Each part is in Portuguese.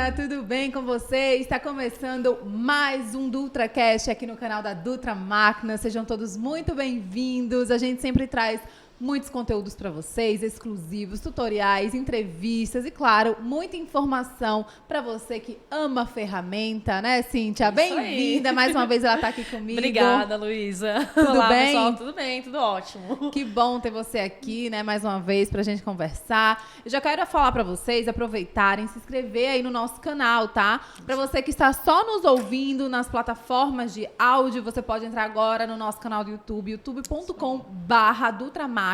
galera, tudo bem com vocês? Está começando mais um DutraCast aqui no canal da Dutra Máquinas. Sejam todos muito bem-vindos. A gente sempre traz muitos conteúdos para vocês, exclusivos, tutoriais, entrevistas e, claro, muita informação para você que ama ferramenta, né, Cíntia? Bem-vinda, mais uma vez ela está aqui comigo. Obrigada, Luísa. Tudo Olá, bem? pessoal, tudo bem, tudo ótimo. Que bom ter você aqui, né, mais uma vez pra gente conversar. Eu já quero falar pra vocês aproveitarem, se inscrever aí no nosso canal, tá? Pra você que está só nos ouvindo nas plataformas de áudio, você pode entrar agora no nosso canal do YouTube, youtube.com/DutraMáquinas,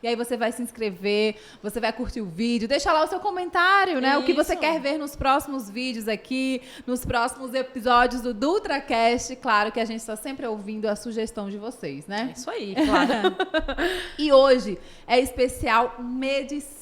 e aí você vai se inscrever, você vai curtir o vídeo, deixa lá o seu comentário, né? O que você quer ver nos próximos vídeos aqui, nos próximos episódios do DutraCast. Claro que a gente está sempre ouvindo a sugestão de vocês, né? É isso aí, claro. E hoje é especial medição.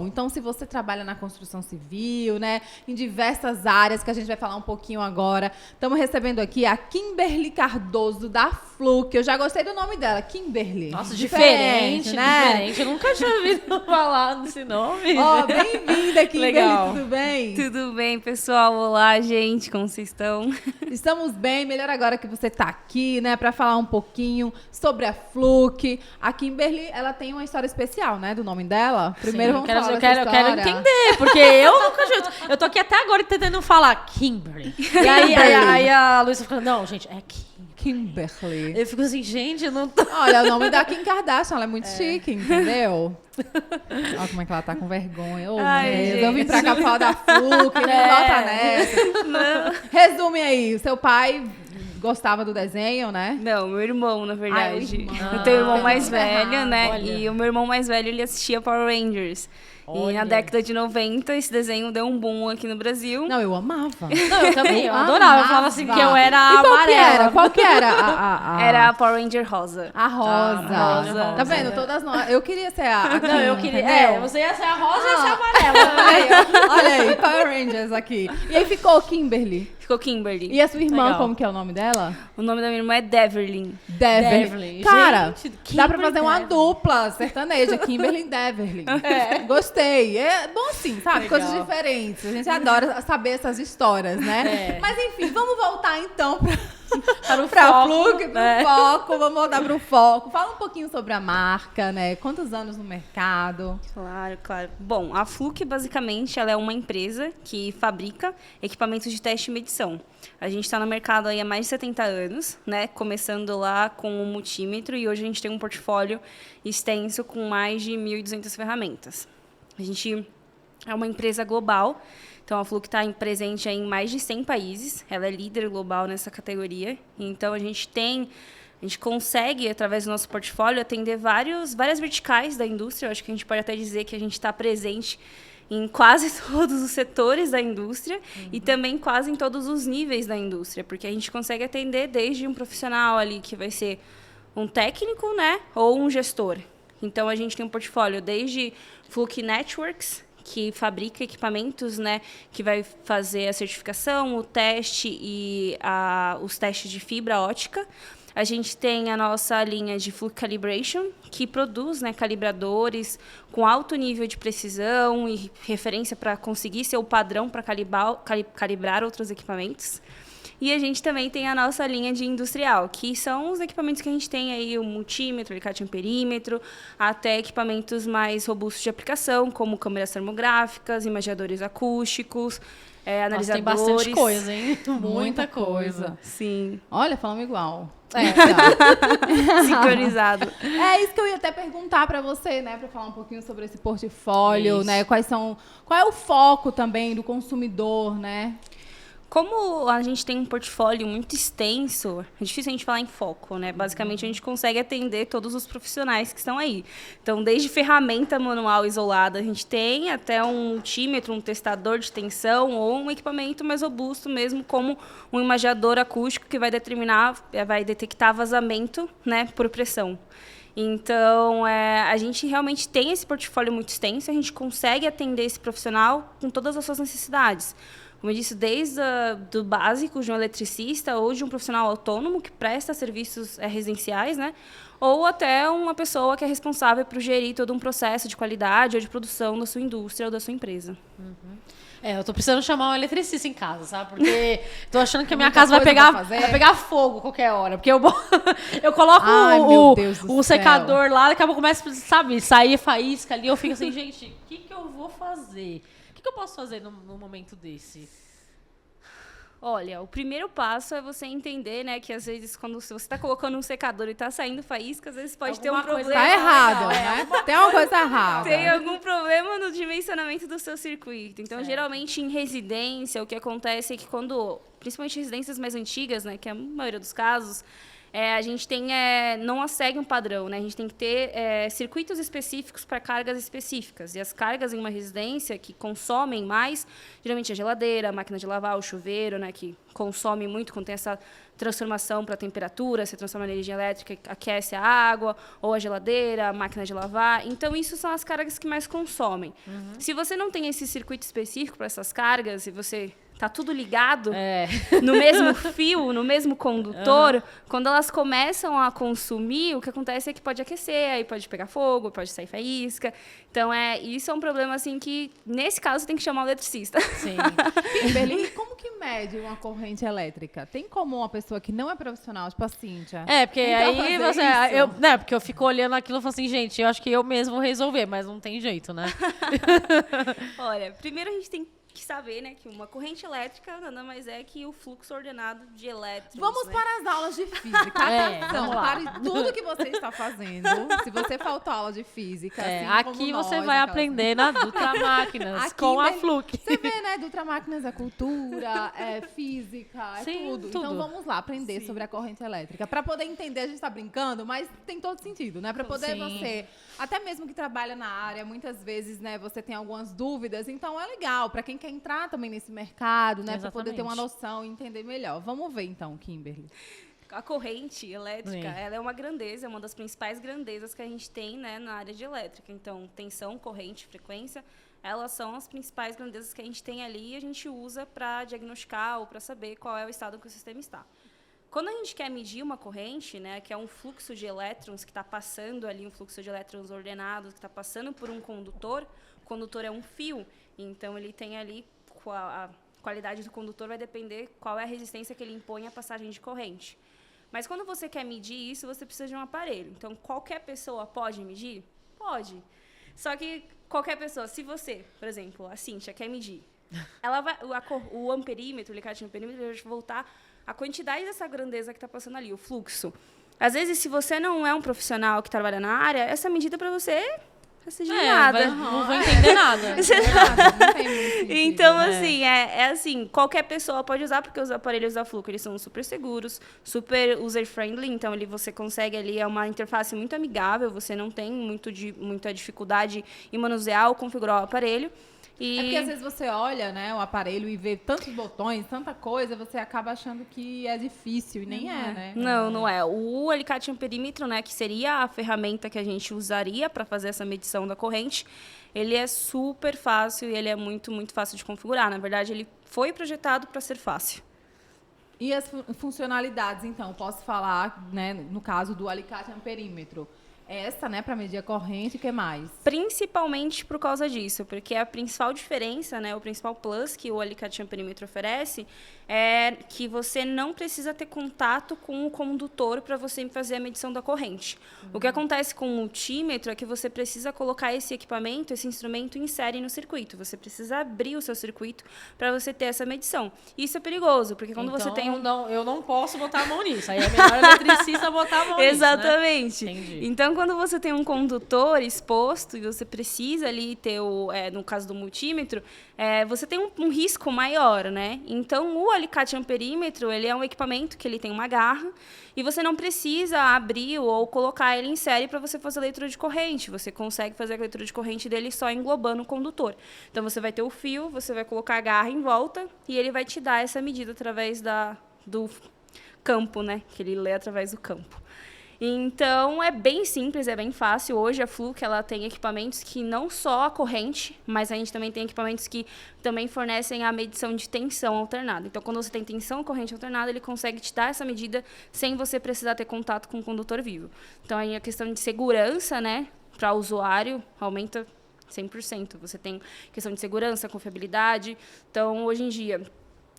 Então, se você trabalha na construção civil, né, em diversas áreas, que a gente vai falar um pouquinho agora, estamos recebendo aqui a Kimberly Cardoso, da Fluke. Eu já gostei do nome dela, Kimberly. Nossa, diferente, né? diferente. Eu nunca tinha ouvido falar desse nome. Ó, bem-vinda, Kimberly, Legal. tudo bem? Tudo bem, pessoal? Olá, gente, como vocês estão? Estamos bem, melhor agora que você está aqui, né, para falar um pouquinho sobre a Fluke. A Kimberly, ela tem uma história especial, né, do nome dela. Primeiro vamos falar eu dessa quero história. entender, porque eu nunca eu tô aqui até agora tentando falar Kimberly. E aí a Luísa fica, não, gente, é Kimberly. Eu fico assim, gente, eu não tô... Olha, o nome da Kim Kardashian, ela é muito chique, entendeu? Olha como é que ela tá com vergonha. Ô, Ai, meu Deus, gente. eu vim pra cá pra falar da Fluke, não volta nessa. Não. Resume aí, o seu pai gostava do desenho, né? Não, meu irmão, na verdade. o irmão. Eu tenho um irmão Ah, mais tem nome velho, errado. né? Olha. E o meu irmão mais velho, ele assistia Power Rangers. E Olha. na década de 90, esse desenho deu um boom aqui no Brasil. Não, eu amava. Não, eu também, eu adorava. Eu amava. falava assim que eu era E qual que amarela. era? Qual que era a... Era a Power Ranger rosa. A rosa. Ah, rosa. Tá vendo? Todas nós. Eu queria ser a Não, eu Kim, queria... entendeu? você ia ser a rosa e eu ia ser a amarela. Olha aí, Power Rangers aqui. E aí ficou Kimberly. Ficou Kimberly. E a sua irmã, Legal. como que é o nome dela? O nome da minha irmã é Deverlyn. Deverlyn. Deverlyn. Cara, Gente, dá pra fazer uma Deverlyn. dupla sertaneja, Kimberly e Deverlyn. Gostei. É bom assim, sabe? Legal. Coisas diferentes. A gente adora saber essas histórias, né? É. Mas enfim, vamos voltar então Para o pra foco, Fluke, pro né? foco. Vamos voltar pro foco. Fala um pouquinho sobre a marca, né? Quantos anos no mercado? Claro, claro. Bom, a Fluke, basicamente, ela é uma empresa que fabrica equipamentos de teste e medição. A gente está no mercado aí há mais de 70 anos, né? Começando lá com o multímetro e hoje a gente tem um portfólio extenso com mais de 1.200 ferramentas. A gente é uma empresa global, então a Fluke está presente em mais de 100 países. Ela é líder global nessa categoria. Então a gente consegue, através do nosso portfólio, atender várias verticais da indústria. Eu acho que a gente pode até dizer que a gente está presente em quase todos os setores da indústria e também quase em todos os níveis da indústria, porque a gente consegue atender desde um profissional ali que vai ser um técnico, né, ou um gestor. Então a gente tem um portfólio desde Fluke Networks, que fabrica equipamentos, né, que vai fazer a certificação, o teste e os testes de fibra ótica. A gente tem a nossa linha de Fluke Calibration, que produz, né, calibradores com alto nível de precisão e referência para conseguir ser o padrão para calibrar outros equipamentos. E a gente também tem a nossa linha de industrial, que são os equipamentos que a gente tem aí, o multímetro, alicate amperímetro, até equipamentos mais robustos de aplicação, como câmeras termográficas, imageadores acústicos, Nossa, analisadores. tem bastante coisa, hein? Muita coisa. Sim, Olha, falamos igual. sincronizado. É isso que eu ia até perguntar pra você, né, pra falar um pouquinho sobre esse portfólio, Isso. né? Qual é o foco também do consumidor, né? Como a gente tem um portfólio muito extenso, é difícil a gente falar em foco, né? Basicamente, a gente consegue atender todos os profissionais que estão aí. Então, desde ferramenta manual isolada, a gente tem até um multímetro, um testador de tensão ou um equipamento mais robusto mesmo, como um imageador acústico que vai detectar vazamento, né, por pressão. Então, a gente realmente tem esse portfólio muito extenso, a gente consegue atender esse profissional com todas as suas necessidades. Como eu disse, desde do básico de um eletricista ou de um profissional autônomo que presta serviços residenciais, né? Ou até uma pessoa que é responsável por gerir todo um processo de qualidade ou de produção da sua indústria ou da sua empresa. Eu tô precisando chamar um eletricista em casa, sabe? Porque tô achando que a minha Muita casa vai coisa pegar fogo qualquer hora. Porque eu coloco Ai, meu Deus do o céu. secador lá, daqui a pouco começa, sabe, sair faísca ali. Eu fico assim, gente, o que eu vou fazer? O que eu posso fazer num momento desse? Olha, o primeiro passo é você entender, né, que às vezes quando você está colocando um secador e está saindo faísca, às vezes pode ter um Alguma coisa problema. Tá errado, né? Tem uma coisa errada. Tem algum problema no dimensionamento do seu circuito. Então, geralmente em residência, o que acontece é que quando, principalmente residências mais antigas, né, que é a maioria dos casos, a gente tem, não segue um padrão, né? A gente tem que ter circuitos específicos para cargas específicas. E as cargas em uma residência que consomem mais, geralmente a geladeira, a máquina de lavar, o chuveiro, né, que consome muito quando tem essa transformação para a temperatura, você transforma em energia elétrica, aquece a água, ou a geladeira, a máquina de lavar. Então, isso são as cargas que mais consomem. Se você não tem esse circuito específico para essas cargas, e você tá tudo ligado no mesmo fio, no mesmo condutor, quando elas começam a consumir, o que acontece é que pode aquecer, aí pode pegar fogo, pode sair faísca. Então, isso é um problema, assim, que, nesse caso, tem que chamar o eletricista. Sim. Kimberly, como que mede uma corrente elétrica? Tem como uma pessoa que não é profissional, tipo a Cíntia? Porque tentar aí fazer isso? porque eu fico olhando aquilo e falo assim, gente, eu acho que eu mesmo vou resolver, mas não tem jeito, né? Olha, primeiro a gente tem que saber, né, que uma corrente elétrica nada mais é que o fluxo ordenado de elétrons. Vamos né? para as aulas de física. Atenção, vamos lá. pare tudo que você está fazendo. Se você faltou aula de física, assim aqui como você nós, vai aquelas- aprender na Dutra Máquinas, Aqui com a mesmo. Fluke. Você vê, né? Dutra Máquinas é cultura, é física, é Sim, tudo. tudo. Então vamos lá aprender sobre a corrente elétrica. Para poder entender, a gente está brincando, mas tem todo sentido, né? Para poder Sim. você, até mesmo que trabalha na área, muitas vezes, né, você tem algumas dúvidas. Então é legal para quem quer entrar também nesse mercado, né? Para poder ter uma Exatamente. noção e entender melhor. Vamos ver então, Kimberly. A corrente elétrica, Sim. ela é uma grandeza, é uma das principais grandezas que a gente tem, né, na área de elétrica. Então, tensão, corrente, frequência, elas são as principais grandezas que a gente tem ali e a gente usa para diagnosticar ou para saber qual é o estado que o sistema está. Quando a gente quer medir uma corrente, né, que é um fluxo de elétrons que está passando ali, um fluxo de elétrons ordenados que está passando por um condutor, o condutor é um fio, então ele tem ali a qualidade do condutor vai depender qual é a resistência que ele impõe à passagem de corrente. Mas quando você quer medir isso, você precisa de um aparelho. Então, qualquer pessoa pode medir? Pode. Só que qualquer pessoa, se você, por exemplo, a Cíntia, quer medir, ela vai, o amperímetro, o alicate de amperímetro, vai voltar a quantidade dessa grandeza que está passando ali, o fluxo. Às vezes, se você não é um profissional que trabalha na área, essa medida para você não seja nada. Não vou entender nada. Não tem muito sentido. Então, assim, assim, qualquer pessoa pode usar, porque os aparelhos da Fluke, eles são super seguros, super user-friendly, então você consegue ali, é uma interface muito amigável, você não tem muita dificuldade em manusear ou configurar o aparelho. É porque às vezes você olha, né, o aparelho e vê tantos botões, tanta coisa, você acaba achando que é difícil e nem é, né? Não é. O alicate amperímetro, né, que seria a ferramenta que a gente usaria para fazer essa medição da corrente, ele é super fácil e ele é muito, muito fácil de configurar. Na verdade, ele foi projetado para ser fácil. E as funcionalidades, então, posso falar, né, no caso do alicate amperímetro. Essa, né, para medir a corrente, o que mais? Principalmente por causa disso, porque a principal diferença, né, o principal plus que o alicate amperímetro oferece é que você não precisa ter contato com o condutor para você fazer a medição da corrente. O que acontece com o multímetro é que você precisa colocar esse equipamento, esse instrumento em série no circuito. Você precisa abrir o seu circuito para você ter essa medição. Isso é perigoso, porque quando Então, você tem eu não posso botar a mão nisso. Aí é melhor o eletricista botar a mão Exatamente. nisso, né? Entendi. Então, quando você tem um condutor exposto e você precisa ali ter, no caso do multímetro, você tem um risco maior, né? Então, o alicate amperímetro, ele é um equipamento que ele tem uma garra e você não precisa abrir ou colocar ele em série para você fazer a leitura de corrente. Você consegue fazer a leitura de corrente dele só englobando o condutor. Então, você vai ter o fio, você vai colocar a garra em volta e ele vai te dar essa medida através do campo, né? Que ele lê através do campo. Então, é bem simples, é bem fácil. Hoje, a Fluke, ela tem equipamentos que não só a corrente, mas a gente também tem equipamentos que também fornecem a medição de tensão alternada. Então, quando você tem tensão corrente alternada, ele consegue te dar essa medida sem você precisar ter contato com o condutor vivo. Então, aí a questão de segurança, né, para o usuário aumenta 100%. Você tem questão de segurança, confiabilidade. Então, hoje em dia,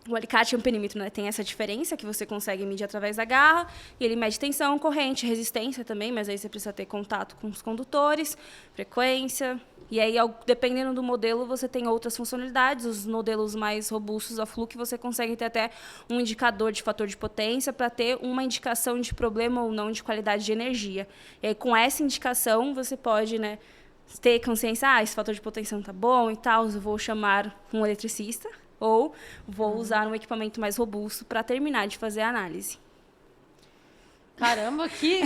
o alicate amperímetro, né, tem essa diferença que você consegue medir através da garra, e ele mede tensão, corrente, resistência também, mas aí você precisa ter contato com os condutores, frequência, e aí, dependendo do modelo, você tem outras funcionalidades. Os modelos mais robustos da Fluke, você consegue ter até um indicador de fator de potência para ter uma indicação de problema ou não de qualidade de energia. E aí, com essa indicação, você pode, né, ter consciência, esse fator de potência não está bom e tal, eu vou chamar um eletricista, ou vou usar um equipamento mais robusto para terminar de fazer a análise. Caramba, que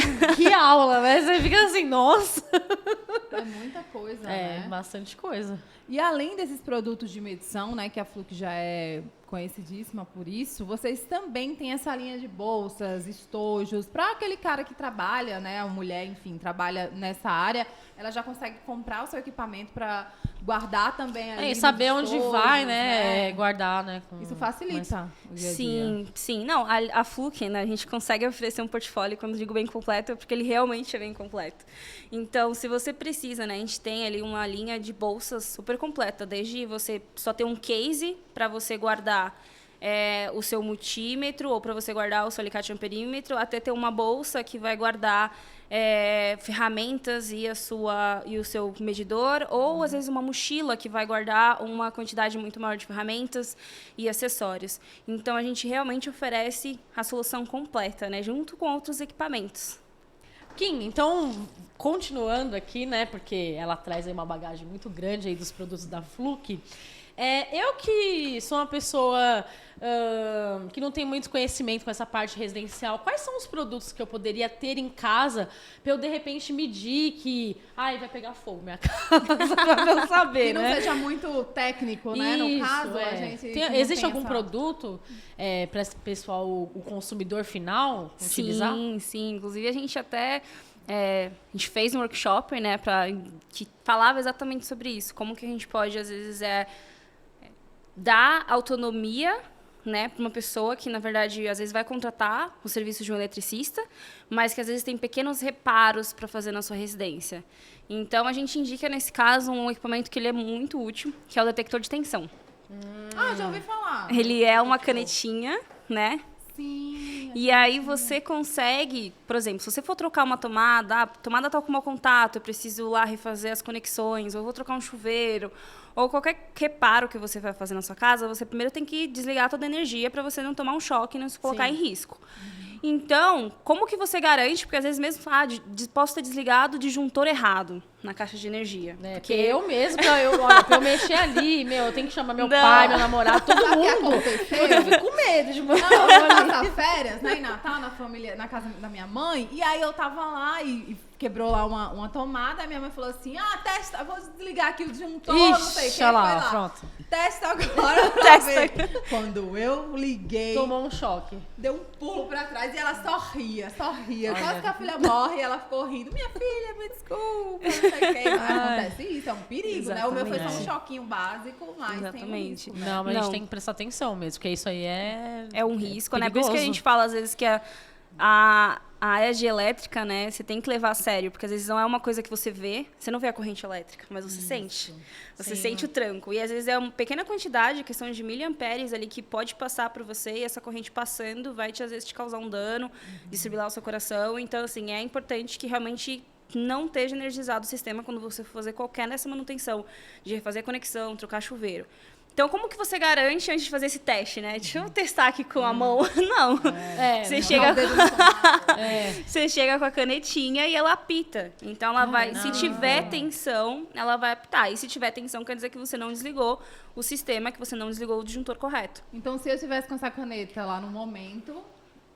aula, né? Você fica assim, nossa. É muita coisa, né? É, bastante coisa. E além desses produtos de medição, né, que a Fluke já é conhecidíssima por isso, vocês também têm essa linha de bolsas, estojos, para aquele cara que trabalha, né, a mulher, enfim, trabalha nessa área, ela já consegue comprar o seu equipamento para guardar também ali E saber nos onde estojos, vai, né? Guardar, né? Isso facilita o dia a dia. Sim, sim. Não, a Fluke, né, a gente consegue oferecer um portfólio, quando digo bem completo, é porque ele realmente é bem completo. Então, se você precisa, né, a gente tem ali uma linha de bolsas super completa, desde você só ter um case para você guardar o seu multímetro, ou para você guardar o seu alicate amperímetro, até ter uma bolsa que vai guardar ferramentas e o seu medidor, ou às vezes uma mochila que vai guardar uma quantidade muito maior de ferramentas e acessórios. Então, a gente realmente oferece a solução completa, né, junto com outros equipamentos. Kim, então, continuando aqui, né, porque ela traz aí uma bagagem muito grande aí dos produtos da Fluke, eu que sou uma pessoa que não tem muito conhecimento com essa parte residencial, quais são os produtos que eu poderia ter em casa para eu, de repente, medir que vai pegar fogo minha casa, para eu saber, que não né? seja muito técnico, né? No caso, a gente... Existe algum produto para esse pessoal, o consumidor final, utilizar? Sim, sim. Inclusive, a gente até... a gente fez um workshop, né, que falava exatamente sobre isso. Como que a gente pode, às vezes, dar autonomia, né, para uma pessoa que, na verdade, às vezes vai contratar o serviço de um eletricista, mas que, às vezes, tem pequenos reparos para fazer na sua residência. Então, a gente indica, nesse caso, um equipamento que ele é muito útil, que é o detector de tensão. já ouvi falar. Ele é uma canetinha, né? Sim. E aí você consegue, por exemplo, se você for trocar uma tomada, a tomada está com mau contato, eu preciso lá refazer as conexões, ou eu vou trocar um chuveiro, ou qualquer reparo que você vai fazer na sua casa, você primeiro tem que desligar toda a energia para você não tomar um choque e não se colocar em risco. Então, como que você garante? Porque às vezes mesmo posso ter desligado o disjuntor errado na caixa de energia. Porque eu mesmo, pra eu mexer ali, eu tenho que chamar meu pai, meu namorado, todo Sabe o que mundo. aconteceu? Eu fico com medo de Eu fui passar férias, né, em Natal, na casa da minha mãe, e aí eu tava lá e quebrou lá uma tomada, a minha mãe falou assim, testa, vou desligar aqui o disjuntor, não sei o que, lá, foi lá. pronto. Testa agora pra ver. Quando eu liguei, Tomou um choque. deu um pulo pra trás e ela só ria. Quase que a filha morre e ela ficou rindo. Minha filha, me desculpa, não sei o que. Mas acontece isso, é um perigo, né? O meu foi só um choquinho básico, mas tem um risco, né? Não, mas a gente tem que prestar atenção mesmo, porque isso aí é um risco, né? perigoso. Por isso que a gente fala, às vezes, que a área de elétrica, né, você tem que levar a sério, porque às vezes não é uma coisa que você vê, você não vê a corrente elétrica, mas você sente. Você sente o tranco. E às vezes é uma pequena quantidade, questão de miliamperes ali, que pode passar por você, e essa corrente passando vai, às vezes, te causar um dano, desfibrilar o seu coração. Então, assim, é importante que realmente não esteja energizado o sistema quando você for fazer qualquer dessa manutenção, de refazer a conexão, trocar chuveiro. Então, como que você garante antes de fazer esse teste, né? Deixa eu testar aqui com a mão. Não. Você chega com a canetinha e ela apita. Então, ela vai... Se tiver tensão, ela vai apitar. E se tiver tensão, quer dizer que você não desligou o sistema, que você não desligou o disjuntor correto. Então, se eu tivesse com essa caneta lá no momento,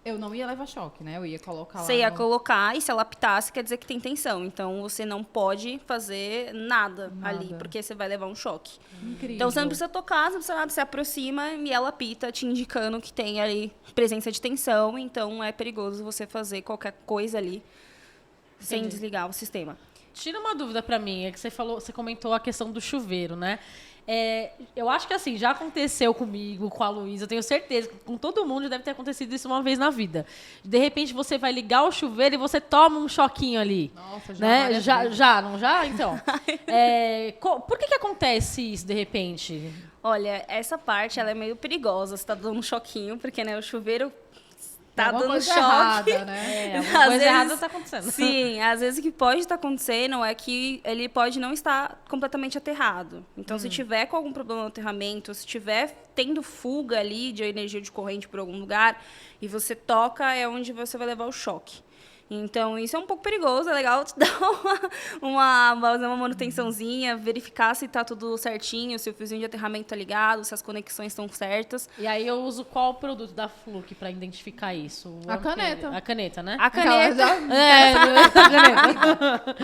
eu não ia levar choque, né? Eu ia colocar lá. Você ia colocar, e se ela apitasse, quer dizer que tem tensão. Então, você não pode fazer nada ali, porque você vai levar um choque. Incrível. Então, você não precisa tocar, você não precisa nada, você aproxima e ela apita, te indicando que tem ali presença de tensão. Então, é perigoso você fazer qualquer coisa ali sem desligar o sistema. tira uma dúvida pra mim. É que você comentou a questão do chuveiro, né? Eu acho que assim, já aconteceu comigo, com a Luísa, eu tenho certeza que com todo mundo deve ter acontecido isso uma vez na vida. De repente você vai ligar o chuveiro e você toma um choquinho ali. Nossa, né? Já? Então. Por que acontece isso de repente? Olha, essa parte ela é meio perigosa. Você tá dando um choquinho, porque né, o chuveiro tá alguma dando coisa choque. errada, né? Alguma coisa errada tá acontecendo. Sim, às vezes o que pode estar acontecendo é que ele pode não estar completamente aterrado. Então, se tiver com algum problema no aterramento, se tiver tendo fuga ali de energia de corrente por algum lugar, e você toca, é onde você vai levar o choque. Então, isso é um pouco perigoso, é legal te dar fazer uma manutençãozinha, verificar se está tudo certinho, se o fiozinho de aterramento está ligado, se as conexões estão certas. E aí eu uso qual produto da Fluke para identificar isso? A caneta. A caneta, né? A caneta. A caneta.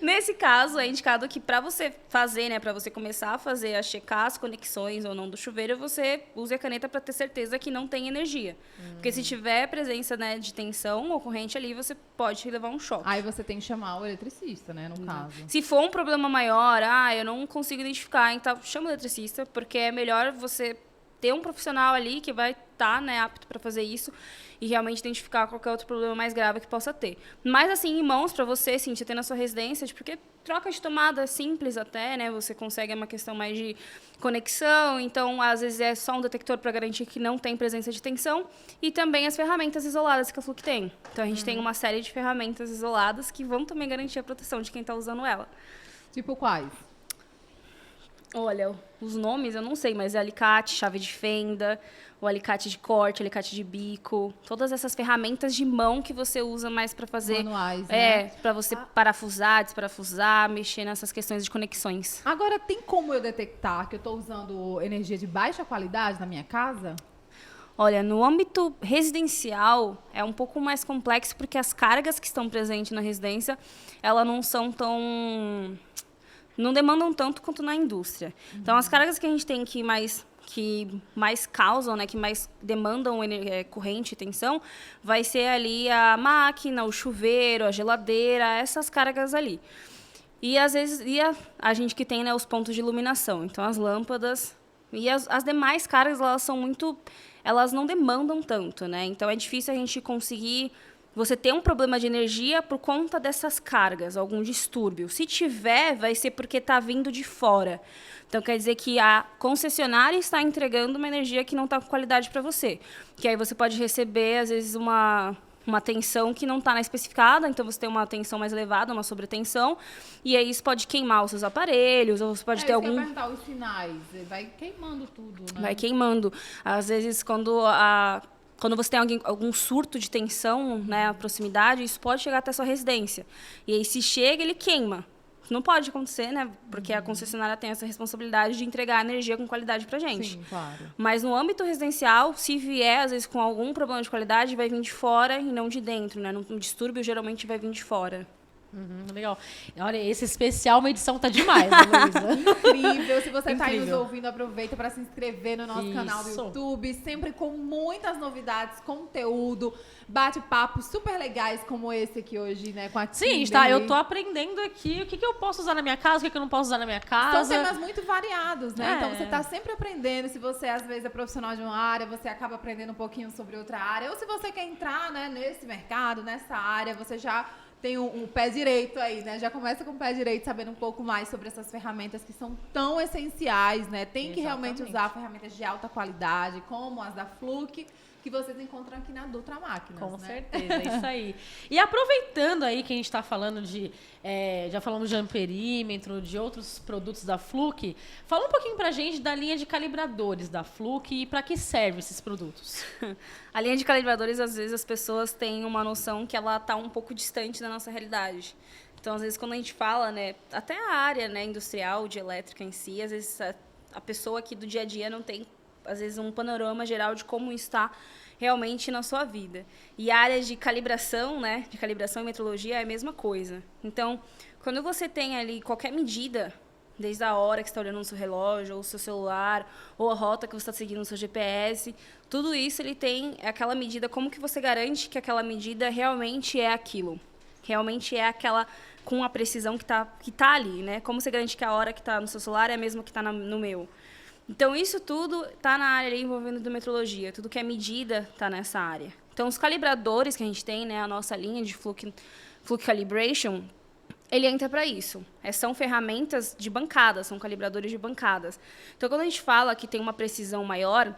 Nesse caso, é indicado que para você fazer, né, para você começar a fazer, a checar as conexões ou não do chuveiro, você use a caneta para ter certeza que não tem energia. Porque se tiver presença, né, de tensão ou corrente ali, você pode levar um choque. Aí você tem que chamar o eletricista, né, no caso. Se for um problema maior, eu não consigo identificar, então chama o eletricista, porque é melhor você ter um profissional ali que vai estar, né, apto para fazer isso e realmente identificar qualquer outro problema mais grave que possa ter. Mas, assim, em mãos para você, sim, ter na sua residência, porque troca de tomada simples até, né, você consegue, é uma questão mais de conexão, então, às vezes, é só um detector para garantir que não tem presença de tensão, e também as ferramentas isoladas que a Fluke tem. Então, a gente tem uma série de ferramentas isoladas que vão também garantir a proteção de quem está usando ela. Tipo quais? Olha, os nomes eu não sei, mas é alicate, chave de fenda, o alicate de corte, alicate de bico, todas essas ferramentas de mão que você usa mais para fazer, manuais, né? para você parafusar, desparafusar, mexer nessas questões de conexões. Agora, tem como eu detectar que eu estou usando energia de baixa qualidade na minha casa? Olha, no âmbito residencial é um pouco mais complexo porque as cargas que estão presentes na residência, elas não são tão... não demandam tanto quanto na indústria. Então, as cargas que a gente tem que mais causam, né, que mais demandam corrente e tensão, vai ser ali a máquina, o chuveiro, a geladeira, essas cargas ali. E, às vezes, a gente que tem, né, os pontos de iluminação. Então, as lâmpadas e as demais cargas, elas não demandam tanto, né? Então, é difícil a gente conseguir... Você tem um problema de energia por conta dessas cargas, algum distúrbio. Se tiver, vai ser porque está vindo de fora. Então, quer dizer que a concessionária está entregando uma energia que não está com qualidade para você. Que aí você pode receber, às vezes, uma tensão que não está na especificada, então você tem uma tensão mais elevada, uma sobretensão, e aí isso pode queimar os seus aparelhos, ou você pode ter algum... Eu ia perguntar os sinais, vai queimando tudo, né? Vai queimando. Às vezes, quando você tem algum surto de tensão, né, à proximidade, isso pode chegar até a sua residência. E aí, se chega, ele queima. Não pode acontecer, né? Porque a concessionária tem essa responsabilidade de entregar energia com qualidade pra gente. Sim, claro. Mas no âmbito residencial, se vier, às vezes, com algum problema de qualidade, vai vir de fora e não de dentro, né? Um distúrbio, geralmente, vai vir de fora. Legal. Olha, esse especial, uma edição tá demais, né, Luísa? Incrível. Se você está aí nos Incrível. ouvindo, aproveita para se inscrever no nosso canal do Isso. YouTube, sempre com muitas novidades, conteúdo, bate-papos super legais como esse aqui hoje, né, com a Sim, Kimberly. eu tô aprendendo aqui o que eu posso usar na minha casa, o que eu não posso usar na minha casa. São temas muito variados, né? É. Então você está sempre aprendendo. Se você, às vezes, é profissional de uma área, você acaba aprendendo um pouquinho sobre outra área. Ou se você quer entrar, né, nesse mercado, nessa área, você já tem um pé direito aí, né? Já começa com o pé direito, sabendo um pouco mais sobre essas ferramentas que são tão essenciais, né? Tem que realmente usar ferramentas de alta qualidade, como as da Fluke, que vocês encontram aqui na Dutra Máquinas, Com né? certeza, é isso aí. E aproveitando aí que a gente está falando já falamos de amperímetro, de outros produtos da Fluke, fala um pouquinho pra gente da linha de calibradores da Fluke e para que servem esses produtos. A linha de calibradores, às vezes, as pessoas têm uma noção que ela está um pouco distante da nossa realidade. Então, às vezes, quando a gente fala, né, até a área, né, industrial, de elétrica em si, às vezes a pessoa aqui do dia a dia não tem, às vezes, um panorama geral de como está realmente na sua vida. E a área de calibração, né, de calibração e metrologia é a mesma coisa. Então, quando você tem ali qualquer medida, desde a hora que você está olhando no seu relógio, ou o seu celular, ou a rota que você está seguindo no seu GPS, tudo isso ele tem aquela medida, como que você garante que aquela medida realmente é aquilo realmente é aquela com a precisão que tá ali, né? Como você garante que a hora que está no seu celular é a mesma que está no meu? Então, isso tudo está na área envolvendo de metrologia. Tudo que é medida está nessa área. Então, os calibradores que a gente tem, né, a nossa linha de Fluke Calibration, ele entra para isso. São ferramentas de bancadas, são calibradores de bancadas. Então, quando a gente fala que tem uma precisão maior,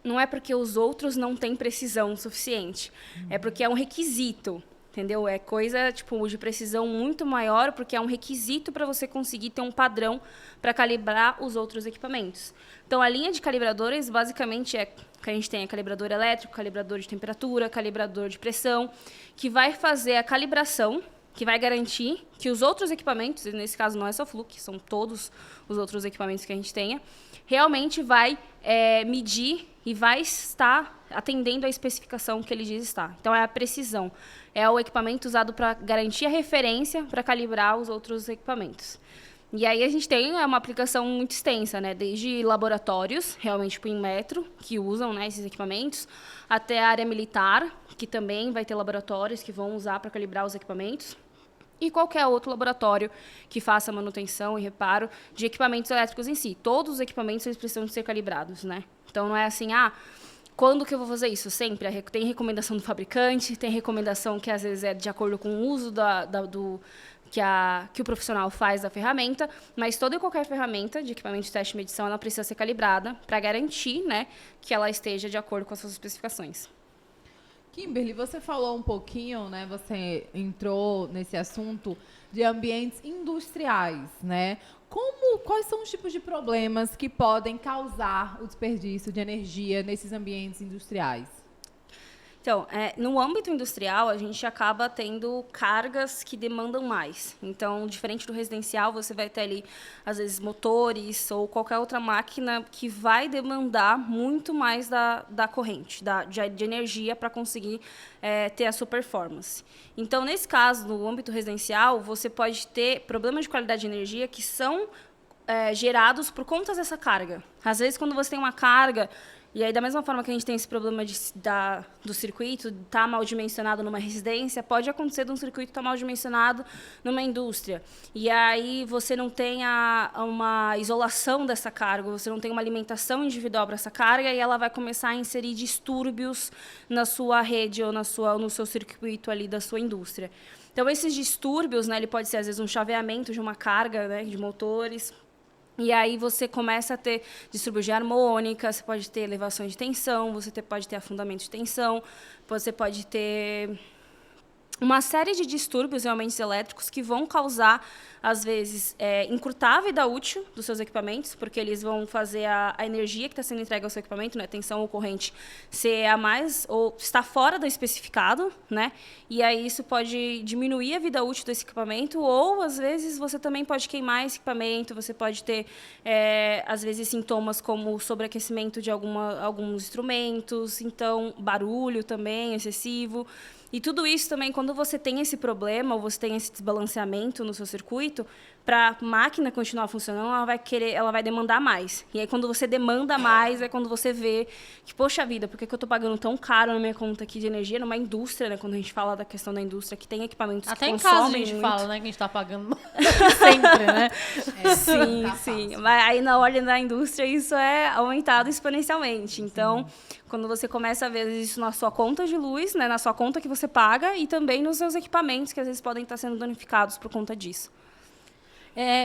não é porque os outros não têm precisão suficiente. É porque é um requisito, entendeu? É coisa tipo de precisão muito maior, porque é um requisito para você conseguir ter um padrão para calibrar os outros equipamentos. Então, a linha de calibradores, basicamente, que a gente tem calibrador elétrico, calibrador de temperatura, calibrador de pressão, que vai fazer a calibração, que vai garantir que os outros equipamentos, e nesse caso não é só Fluke, são todos os outros equipamentos que a gente tenha, realmente vai medir e vai estar atendendo à especificação que ele diz estar. Então, é a precisão. É o equipamento usado para garantir a referência para calibrar os outros equipamentos. E aí a gente tem uma aplicação muito extensa, né? Desde laboratórios, realmente tipo, em metro, que usam, né, esses equipamentos, até a área militar, que também vai ter laboratórios que vão usar para calibrar os equipamentos, e qualquer outro laboratório que faça manutenção e reparo de equipamentos elétricos em si. Todos os equipamentos eles precisam ser calibrados, né? Então, não é assim, quando que eu vou fazer isso? Sempre. Tem recomendação do fabricante, tem recomendação que, às vezes, é de acordo com o uso que o profissional faz da ferramenta, mas toda e qualquer ferramenta de equipamento de teste e medição ela precisa ser calibrada para garantir, né, que ela esteja de acordo com as suas especificações. Kimberly, você falou um pouquinho, né? Você entrou nesse assunto de ambientes industriais, né? Quais são os tipos de problemas que podem causar o desperdício de energia nesses ambientes industriais? Então, no âmbito industrial, a gente acaba tendo cargas que demandam mais. Então, diferente do residencial, você vai ter ali, às vezes, motores ou qualquer outra máquina que vai demandar muito mais da corrente, de energia para conseguir ter a sua performance. Então, nesse caso, no âmbito residencial, você pode ter problemas de qualidade de energia que são gerados por conta dessa carga. Às vezes, quando você tem uma carga... E aí, da mesma forma que a gente tem esse problema do circuito estar mal dimensionado numa residência, pode acontecer de um circuito estar mal dimensionado numa indústria. E aí você não tem uma isolação dessa carga, você não tem uma alimentação individual para essa carga e ela vai começar a inserir distúrbios na sua rede ou no seu circuito ali da sua indústria. Então, esses distúrbios, né, ele pode ser, às vezes, um chaveamento de uma carga, né, de motores. E aí você começa a ter distúrbios de harmônica, você pode ter elevações de tensão, você pode ter afundamento de tensão, você pode ter uma série de distúrbios realmente elétricos que vão causar, às vezes, encurtar a vida útil dos seus equipamentos, porque eles vão fazer a energia que está sendo entregue ao seu equipamento, né, tensão ou corrente, ser a mais, ou estar fora do especificado, né, e aí isso pode diminuir a vida útil desse equipamento, ou, às vezes, você também pode queimar esse equipamento, você pode ter, às vezes, sintomas como sobreaquecimento de alguns instrumentos, então, barulho também excessivo. E tudo isso também, quando você tem esse problema, ou você tem esse desbalanceamento no seu circuito, para a máquina continuar funcionando, ela vai demandar mais. E aí, quando você demanda mais, é quando você vê que, poxa vida, por que eu estou pagando tão caro na minha conta aqui de energia, numa indústria, né? Quando a gente fala da questão da indústria, que tem equipamentos até que em consomem casa a gente muito. fala, né, que a gente está pagando sempre, né? Sim, tá sim. fácil. Mas aí, na ordem da indústria, isso é aumentado exponencialmente. Então, quando você começa a ver isso na sua conta de luz, né, na sua conta que você paga, e também nos seus equipamentos, que às vezes podem estar sendo danificados por conta disso.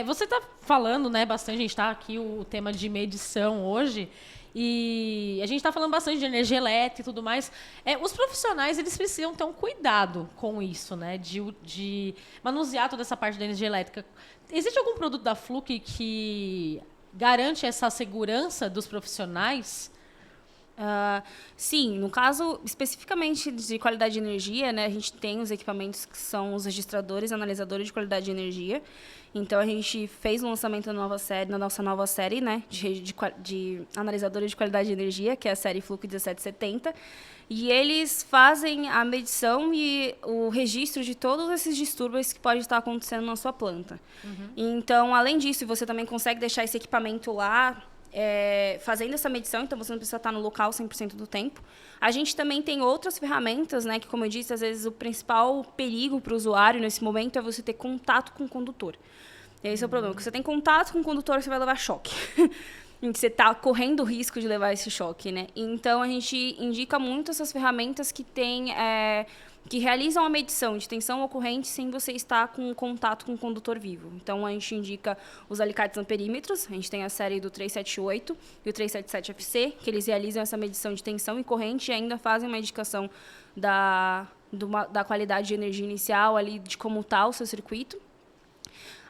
Você está falando, né, bastante, a gente está aqui o tema de medição hoje, e a gente está falando bastante de energia elétrica e tudo mais. Os profissionais, eles precisam ter um cuidado com isso, né, de manusear toda essa parte da energia elétrica. Existe algum produto da Fluke que garante essa segurança dos profissionais? Sim, no caso especificamente de qualidade de energia, né, a gente tem os equipamentos que são os registradores e analisadores de qualidade de energia. Então, a gente fez o lançamento da nossa nova série, né, de analisadores de qualidade de energia, que é a série Fluke 1770. E eles fazem a medição e o registro de todos esses distúrbios que podem estar acontecendo na sua planta. Então, além disso, você também consegue deixar esse equipamento lá fazendo essa medição, então você não precisa estar no local 100% do tempo. A gente também tem outras ferramentas, né, que, como eu disse, às vezes o principal perigo para o usuário nesse momento é você ter contato com o condutor. E esse é o problema, porque você tem contato com o condutor, você vai levar choque. Você está correndo o risco de levar esse choque, né? Então, a gente indica muito essas ferramentas que realizam a medição de tensão ocorrente sem você estar com contato com o condutor vivo. Então, a gente indica os alicates amperímetros. A gente tem a série do 378 e o 377FC, que eles realizam essa medição de tensão e corrente e ainda fazem uma indicação da qualidade de energia inicial, ali, de como está o seu circuito.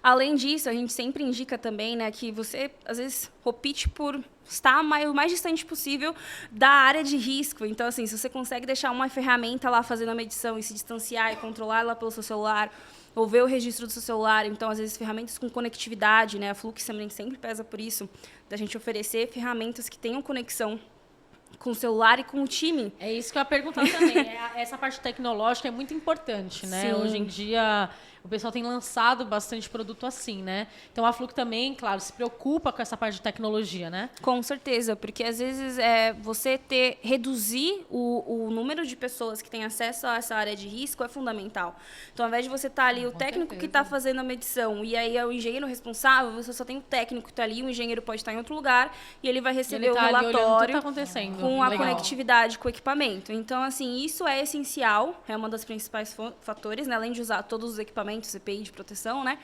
Além disso, a gente sempre indica também, né, que você, às vezes, opte por estar o mais distante possível da área de risco. Então, assim, se você consegue deixar uma ferramenta lá fazendo a medição e se distanciar e controlar ela pelo seu celular, ou ver o registro do seu celular, então, às vezes, ferramentas com conectividade, né, a Flux também sempre pesa por isso, da gente oferecer ferramentas que tenham conexão com o celular e com o time. É isso que eu ia perguntar também. Essa parte tecnológica é muito importante, né? Sim. Hoje em dia, o pessoal tem lançado bastante produto assim, né? Então, a Flux também, claro, se preocupa com essa parte de tecnologia, né? Com certeza, porque às vezes você reduzir o número de pessoas que têm acesso a essa área de risco é fundamental. Então, ao invés de você estar ali, o técnico que está fazendo a medição, e aí é o engenheiro responsável, você só tem o técnico que está ali, o engenheiro pode estar em outro lugar, e ele vai receber o relatório tudo que tá acontecendo. com a Legal. conectividade com o equipamento. Então, assim, isso é essencial, é uma das principais fatores, né? Além de usar todos os equipamentos, EPI de proteção, né?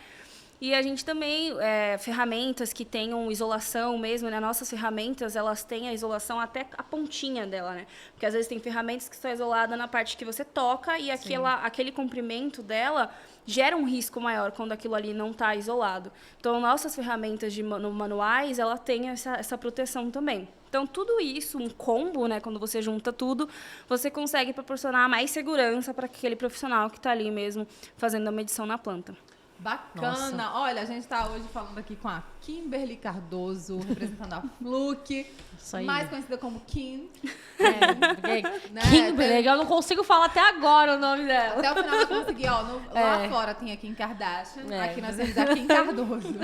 E a gente também, ferramentas que tenham isolação mesmo, né? Nossas ferramentas, elas têm a isolação até a pontinha dela, né? Porque às vezes tem ferramentas que estão isoladas na parte que você toca e aquele comprimento dela gera um risco maior quando aquilo ali não está isolado. Então, nossas ferramentas manuais, ela tem essa proteção também. Então, tudo isso, um combo, né? Quando você junta tudo, você consegue proporcionar mais segurança para aquele profissional que está ali mesmo fazendo a medição na planta. Bacana. Nossa. Olha, a gente está hoje falando aqui com a Kimberly Cardoso, representando a Fluk, Isso aí. mais conhecida como Kim. Né? Kimberly, eu não consigo falar até agora o nome dela. Até o final eu consegui, ó. Lá fora tem a Kim Kardashian, aqui nós temos a Kim Cardoso.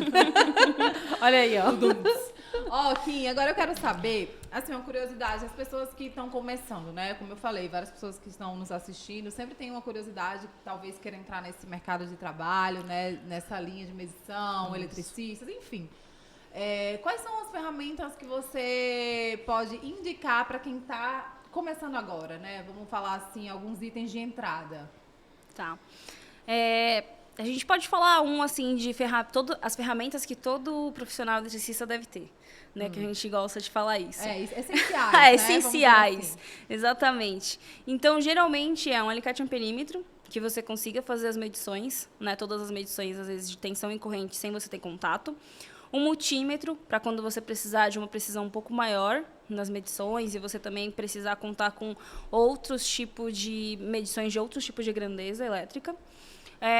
Olha aí, ó. Ó, Kim, agora eu quero saber, assim, uma curiosidade, as pessoas que estão começando, né? Como eu falei, várias pessoas que estão nos assistindo sempre têm uma curiosidade, talvez queiram entrar nesse mercado de trabalho, né? Nessa linha de medição, eletricistas, enfim. Quais são as ferramentas que você pode indicar para quem está começando agora, né? Vamos falar assim, alguns itens de entrada. Tá. A gente pode falar assim de as ferramentas que todo profissional eletricista deve ter, né? Que a gente gosta de falar isso. Essenciais, né? Essenciais, Vamos dizer assim. exatamente. Então, geralmente é um alicate amperímetro que você consiga fazer as medições, né? Todas as medições, às vezes, de tensão e corrente sem você ter contato. Um multímetro, para quando você precisar de uma precisão um pouco maior nas medições e você também precisar contar com outros tipos de medições de outros tipos de grandeza elétrica.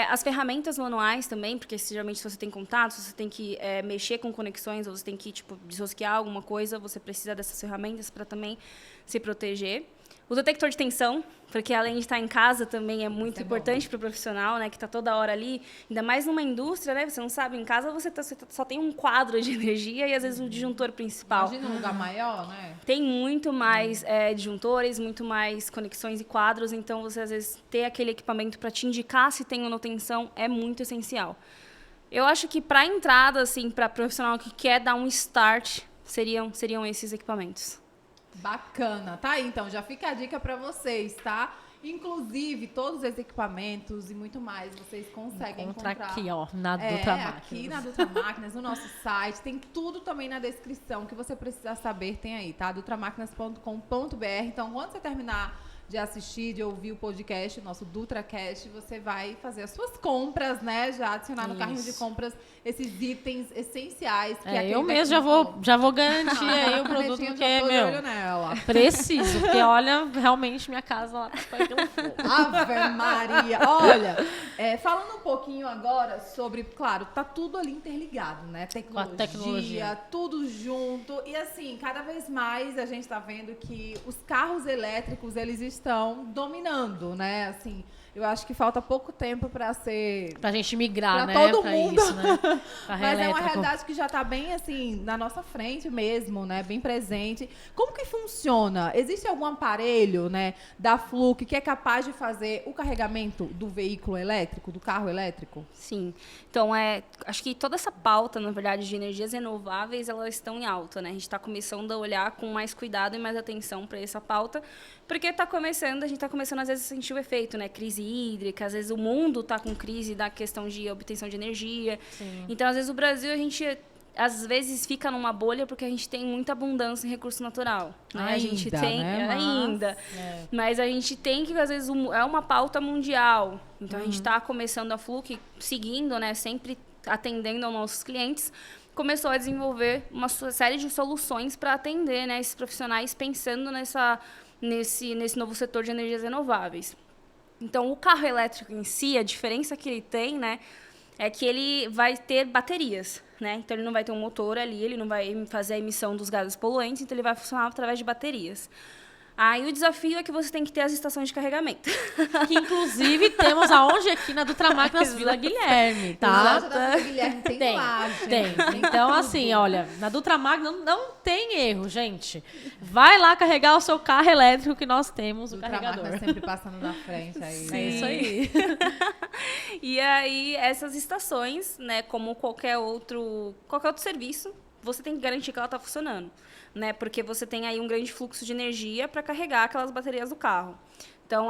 As ferramentas manuais também, porque geralmente se você tem contato, se você tem que mexer com conexões ou você tem que desrosquear alguma coisa, você precisa dessas ferramentas para também se proteger. O detector de tensão, porque além de estar em casa também é muito importante para o profissional, né, que está toda hora ali, ainda mais numa indústria, né, você não sabe, em casa você só tem um quadro de energia e às vezes o disjuntor principal. Imagina um lugar maior, né? Tem muito mais disjuntores, muito mais conexões e quadros, então você às vezes ter aquele equipamento para te indicar se tem ou não tensão é muito essencial. Eu acho que para entrada, assim, para profissional que quer dar um start, seriam esses equipamentos. Bacana, tá aí, então já fica a dica para vocês, tá? Inclusive, todos esses equipamentos e muito mais vocês conseguem encontrar aqui, ó, na Dutra Máquinas. Aqui na Dutra Máquinas, no nosso site, tem tudo também na descrição que você precisa saber, tem aí, tá? dutramaquinas.com.br. Então, quando você terminar de assistir, de ouvir o podcast, o nosso DutraCast, você vai fazer as suas compras, né? Já adicionar no carrinho de compras esses itens essenciais. Que eu mesmo já vou garantir aí o produto que é meu. Nela. Preciso, porque olha, realmente minha casa lá tá pegando fogo. Ave Maria! Olha, falando um pouquinho agora sobre, claro, tá tudo ali interligado, né? Tecnologia, tudo junto. E assim, cada vez mais a gente tá vendo que os carros elétricos, eles estão dominando, né? Assim, Eu acho que falta pouco tempo para ser... Pra gente migrar, Pra né? todo pra mundo. isso, né? Carro Mas é uma elétrico. realidade que já está bem, assim, na nossa frente mesmo, né? Bem presente. Como que funciona? Existe algum aparelho, né, da Fluke que é capaz de fazer o carregamento do veículo elétrico, do carro elétrico? Sim. Então, acho que toda essa pauta, na verdade, de energias renováveis, elas estão em alta, né? A gente está começando a olhar com mais cuidado e mais atenção para essa pauta, porque a gente está começando, às vezes, a sentir o efeito, né? Crise hídrica, às vezes o mundo está com crise da questão de obtenção de energia. Sim. Então, às vezes, o Brasil, a gente... Às vezes fica numa bolha porque a gente tem muita abundância em recurso natural. Né? A gente tem né? ainda. Mas a gente tem que, às vezes, é uma pauta mundial. Então, a gente está começando a Fluke, seguindo, né? Sempre atendendo aos nossos clientes, começou a desenvolver uma série de soluções para atender, né, esses profissionais pensando nesse novo setor de energias renováveis. Então, o carro elétrico em si, a diferença que ele tem, né, é que ele vai ter baterias, né? Então, ele não vai ter um motor ali, ele não vai fazer a emissão dos gases poluentes, então ele vai funcionar através de baterias. Aí o desafio é que você tem que ter as estações de carregamento. Que, inclusive, temos aonde aqui na Dutra Máquinas Vila Guilherme, tá? Loja da Vila Guilherme tem lá, gente. Tem. Então, assim, olha, na Dutra Máquinas não tem erro, gente. Vai lá carregar o seu carro elétrico que nós temos, o carregador. Máquinas sempre passando na frente aí. É isso aí. E aí, essas estações, né, como qualquer outro serviço, você tem que garantir que ela está funcionando, né? Porque você tem aí um grande fluxo de energia para carregar aquelas baterias do carro. Então,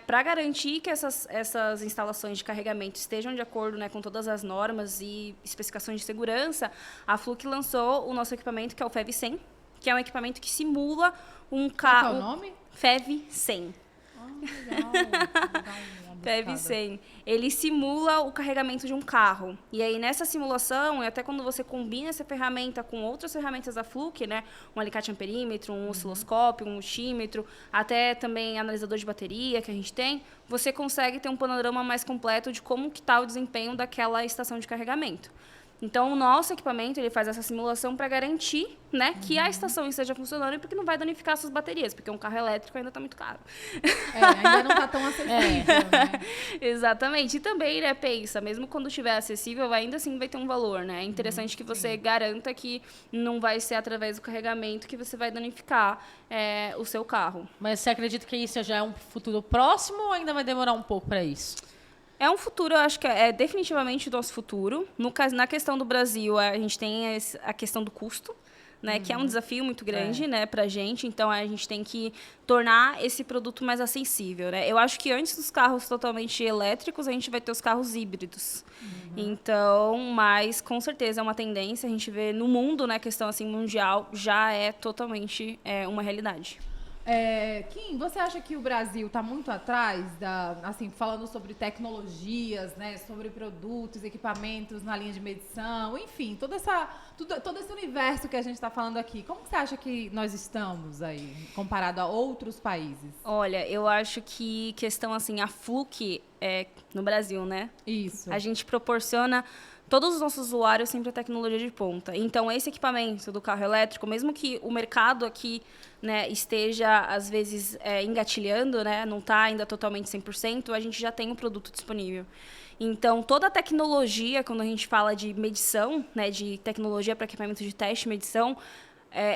para garantir que essas instalações de carregamento estejam de acordo, né, com todas as normas e especificações de segurança, a Fluke lançou o nosso equipamento, que é o FEV 100, que é um equipamento que simula um carro... Qual é o nome? FEV 100. Legal. FEV 100. Ele simula o carregamento de um carro. E aí, nessa simulação, e até quando você combina essa ferramenta com outras ferramentas da Fluke, né? Um alicate amperímetro, um osciloscópio, um multímetro, até também analisador de bateria que a gente tem, você consegue ter um panorama mais completo de como que está o desempenho daquela estação de carregamento. Então, o nosso equipamento ele faz essa simulação para garantir, né, que a estação esteja funcionando e porque não vai danificar suas baterias, porque um carro elétrico ainda está muito caro. Ainda não está tão acessível, né? Exatamente. E também, né, pensa, mesmo quando estiver acessível, ainda assim vai ter um valor, né? É interessante que você garanta que não vai ser através do carregamento que você vai danificar o seu carro. Mas você acredita que isso já é um futuro próximo ou ainda vai demorar um pouco para isso? É um futuro, eu acho que é definitivamente o nosso futuro. Na questão do Brasil, a gente tem a questão do custo, né, que é um desafio muito grande, né, pra gente. Então, a gente tem que tornar esse produto mais acessível, né? Eu acho que antes dos carros totalmente elétricos, a gente vai ter os carros híbridos. Então, mas com certeza é uma tendência. A gente vê no mundo, né, questão assim mundial, já é totalmente uma realidade. Kim, você acha que o Brasil está muito atrás, assim, falando sobre tecnologias, né, sobre produtos, equipamentos na linha de medição, enfim, todo esse universo que a gente está falando aqui. Como que você acha que nós estamos aí, comparado a outros países? Olha, eu acho que questão assim, a Fluke no Brasil, né? Isso. A gente proporciona todos os nossos usuários sempre a tecnologia de ponta. Então, esse equipamento do carro elétrico, mesmo que o mercado aqui, né, esteja, às vezes, engatilhando, né, não está ainda totalmente 100%, a gente já tem um produto disponível. Então, toda a tecnologia, quando a gente fala de medição, né, de tecnologia para equipamento de teste e medição,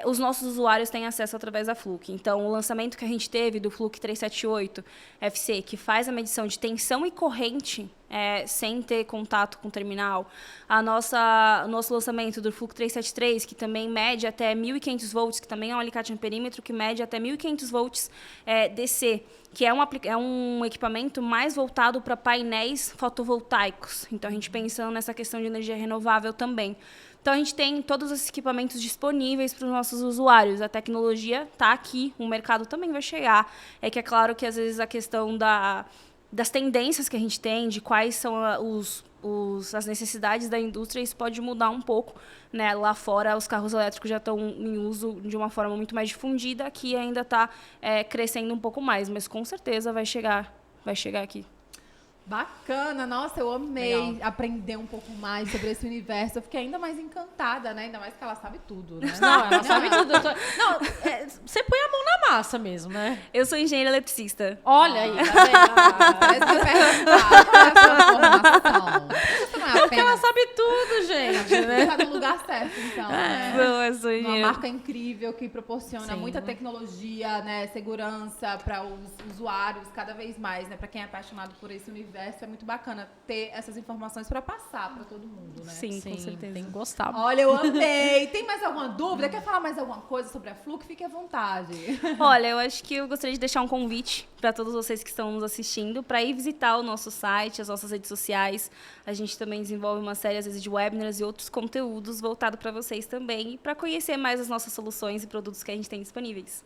os nossos usuários têm acesso através da Fluke. Então, o lançamento que a gente teve do Fluke 378 FC, que faz a medição de tensão e corrente sem ter contato com o terminal. O nosso lançamento do Fluke 373, que também mede até 1.500 volts, que também é um alicate amperímetro, que mede até 1.500 volts DC, que é um equipamento mais voltado para painéis fotovoltaicos. Então, a gente pensando nessa questão de energia renovável também. Então, a gente tem todos esses equipamentos disponíveis para os nossos usuários. A tecnologia está aqui, o mercado também vai chegar. É claro que, às vezes, a questão das tendências que a gente tem, de quais são as necessidades da indústria, isso pode mudar um pouco, né? Lá fora, os carros elétricos já estão em uso de uma forma muito mais difundida, aqui ainda está crescendo um pouco mais, mas com certeza vai chegar aqui. Bacana, nossa, eu amei Legal. aprender um pouco mais sobre esse universo. Eu fiquei ainda mais encantada, né? Ainda mais que ela sabe tudo, né? Não, ela sabe tudo. Não, você põe a mão na massa mesmo, né? Eu sou engenheira eletricista. Olha aí, tá vendo? Parece que eu perguntar, qual é a sua formação? Isso não é Porque ela apenas sabe tudo, gente, né? tá no lugar certo, então, né? Eu sou Uma engenheira. marca incrível que proporciona Sim. muita tecnologia, né, segurança para os usuários cada vez mais, né? Para quem é apaixonado por esse universo, é muito bacana ter essas informações para passar para todo mundo, né? Sim, com certeza. Tem que gostar. Olha, eu amei. Tem mais alguma dúvida? Quer falar mais alguma coisa sobre a Fluke? Fique à vontade. Olha, eu acho que eu gostaria de deixar um convite para todos vocês que estão nos assistindo para ir visitar o nosso site, as nossas redes sociais. A gente também desenvolve uma série, às vezes, de webinars e outros conteúdos voltados para vocês também, para conhecer mais as nossas soluções e produtos que a gente tem disponíveis.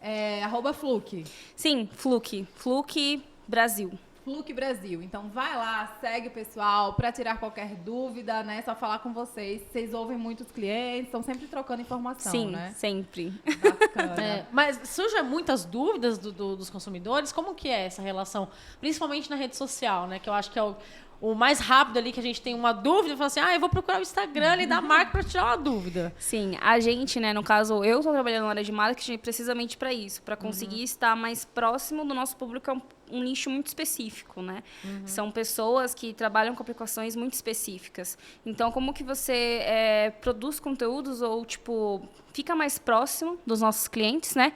@Fluke. Sim, Fluke Brasil. Fluke Brasil. Então vai lá, segue o pessoal para tirar qualquer dúvida, né? Só falar com vocês. Vocês ouvem muitos clientes, estão sempre trocando informação, Sim, né? sempre. Bacana. Mas surgem muitas dúvidas dos consumidores. Como que é essa relação? Principalmente na rede social, né? Que eu acho que é o mais rápido ali que a gente tem uma dúvida. Fala assim, eu vou procurar o Instagram ali da marca para tirar uma dúvida. Sim, a gente, né, no caso, eu estou trabalhando na área de marketing precisamente para isso, para conseguir estar mais próximo do nosso público, é um nicho muito específico, né? São pessoas que trabalham com aplicações muito específicas. Então, como que você produz conteúdos ou, tipo, fica mais próximo dos nossos clientes, né?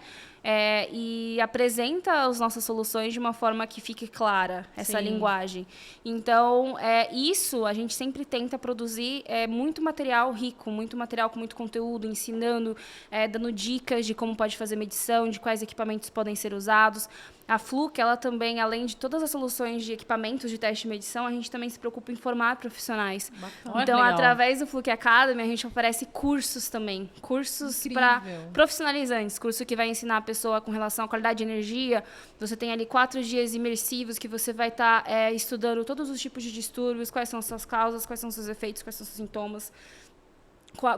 E apresenta as nossas soluções de uma forma que fique clara, essa Sim. linguagem. Então, isso a gente sempre tenta produzir muito material rico, muito material com muito conteúdo, ensinando, dando dicas de como pode fazer medição, de quais equipamentos podem ser usados. A Fluke, ela também, além de todas as soluções de equipamentos de teste e medição, a gente também se preocupa em formar profissionais. Olha Então, que legal. através do Fluke Academy, a gente oferece cursos também. Cursos para Incrível. profissionalizantes. Curso que vai ensinar a pessoa com relação à qualidade de energia. Você tem ali 4 dias imersivos que você vai estar estudando todos os tipos de distúrbios, quais são as suas causas, quais são os seus efeitos, quais são os seus sintomas,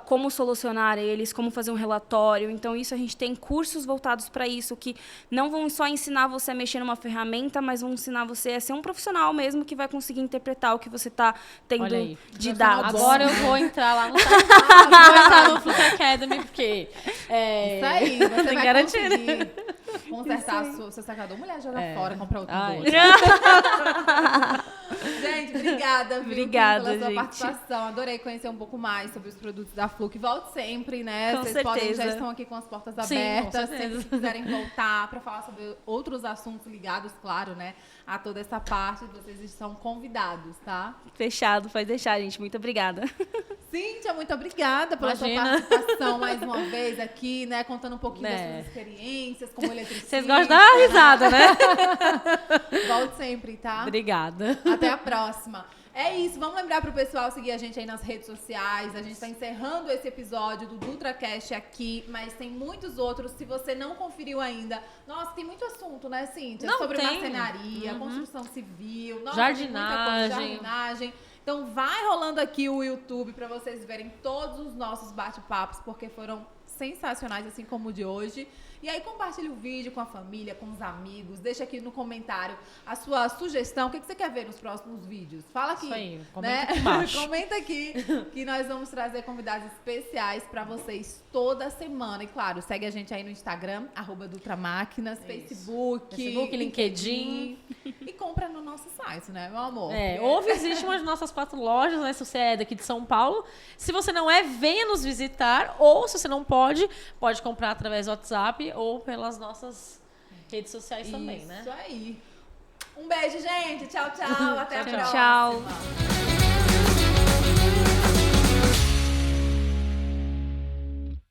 como solucionar eles, como fazer um relatório. Então, isso a gente tem cursos voltados para isso, que não vão só ensinar você a mexer numa ferramenta, mas vão ensinar você a ser um profissional mesmo que vai conseguir interpretar o que você está tendo Olha aí. de dados. Agora eu vou entrar lá no site, vou entrar no Fluke Academy, porque... Isso aí, você Tem vai garantia. conseguir consertar o seu secador. Mulher, joga fora, compra outro Ai. doce. Gente, obrigada, viu, Obrigada, pela sua gente. participação. Adorei conhecer um pouco mais sobre os produtos da Fluke. Volte sempre, né? Com Vocês podem, já certeza. estão aqui com as portas Sim, com abertas. certeza. Se quiserem voltar para falar sobre outros assuntos ligados, claro, né? A toda essa parte, vocês estão convidados, tá? Fechado, pode deixar, gente. Muito obrigada. Cíntia, muito obrigada pela Imagina. sua participação mais uma vez aqui, né? Contando um pouquinho das Né. suas experiências como eletricista. Vocês gostam de dar uma risada, né? Volte sempre, tá? Obrigada. Até a próxima. É isso, vamos lembrar pro pessoal seguir a gente aí nas redes sociais. A gente tá encerrando esse episódio do DutraCast aqui, mas tem muitos outros. Se você não conferiu ainda, nossa, tem muito assunto, né, Cíntia? Não, sobre tem. marcenaria, construção civil, nossa, Jardinagem. tem muita coisa, jardinagem. Então vai rolando aqui o YouTube pra vocês verem todos os nossos bate-papos, porque foram sensacionais, assim como o de hoje. E aí compartilha o vídeo com a família, com os amigos. Deixa aqui no comentário a sua sugestão. O que você quer ver nos próximos vídeos? Fala aqui. Isso aí, comenta né? aqui embaixo. Comenta aqui que nós vamos trazer convidados especiais para vocês toda semana. E claro, segue a gente aí no Instagram, @DutraMáquinas, Facebook, LinkedIn. E compra no nosso site, né, meu amor? Ou visite uma de nossas 4 lojas, né? Se você é daqui de São Paulo. Se você não é, venha nos visitar. Ou se você não pode comprar através do WhatsApp ou pelas nossas redes sociais também, né? Isso aí. Um beijo, gente. Tchau, tchau. Até a Tchau, próxima. tchau.